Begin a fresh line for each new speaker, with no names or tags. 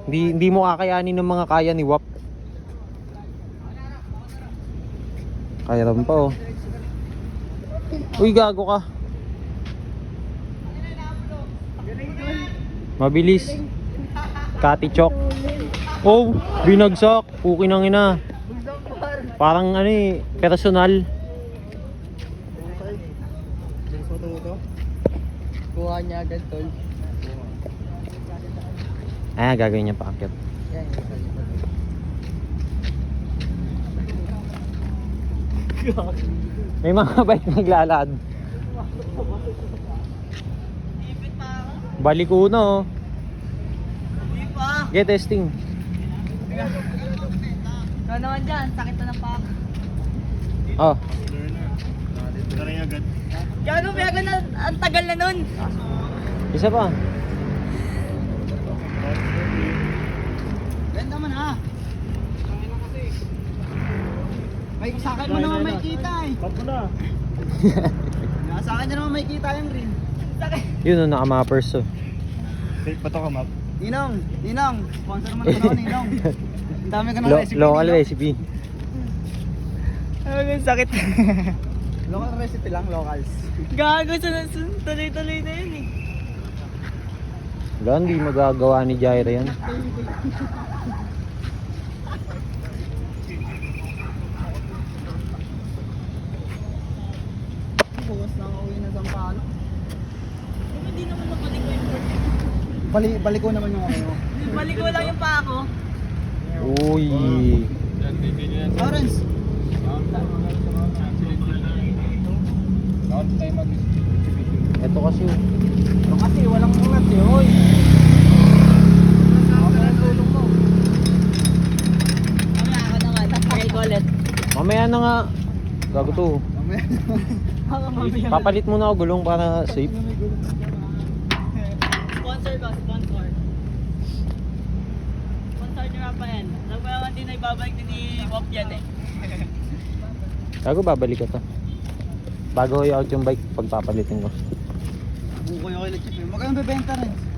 Hindi mo kakayanin ng mga kaya ni WAP. Kaya rin pa oh. Uy, gago ka. Mabilis. Katichok. Oh, binagsak. Puki ng ina. Parang ano eh, personal.
Kuha niya agad, tol.
Ah, gagawin niya paakyat.
Yan,
May mga bike naglalad. Balik una oh. Get testing.
Ikaw naman dyan, sakit na ng paa.
Oh.
Gago, may agad na, ang tagal na nun.
Isa pa.
Ganda man ha. May sakit mo naman may kita eh.
Pagpula.
Sa akin na naman may kita yung rin. Sakit.
Yun oh, nakamappers oh.
Safe ba ito ka, Map?
Ninong, sponsor mo na ako, Ninong. Ang dami ka ng recipe.
Local
Ninong.
recipe.
Ang sakit. Local recipe lang, locals. Gago, tuloy-tuloy na yun eh.
Wala, hindi magagawa ni Jaira yan.
Bukas na uwi na Sampalo. Hindi naman nabalik ko yung birthday. Balik ko naman yung ano. Balik ko lang yung pa ako.
Uy.
Lawrence.
Ito kasi oh.
Ito kasi walang ungat eh, hoy. Tulong mo. Mamaya ako na nga, tapos ulit.
Mamaya na nga. Gago to.
Mamaya.
Papalit muna ako gulong para safe.
Sponsor ko, sponsor. Sponsor nyo nga pa yan. Nagpayaman din na ibabalik din ni Wop yan eh.
Gago, babalik ka to. Bago i-out yung bike, pagpapalitin ko.
Buko yung kay Lechip eh. Magkano bebenta rin?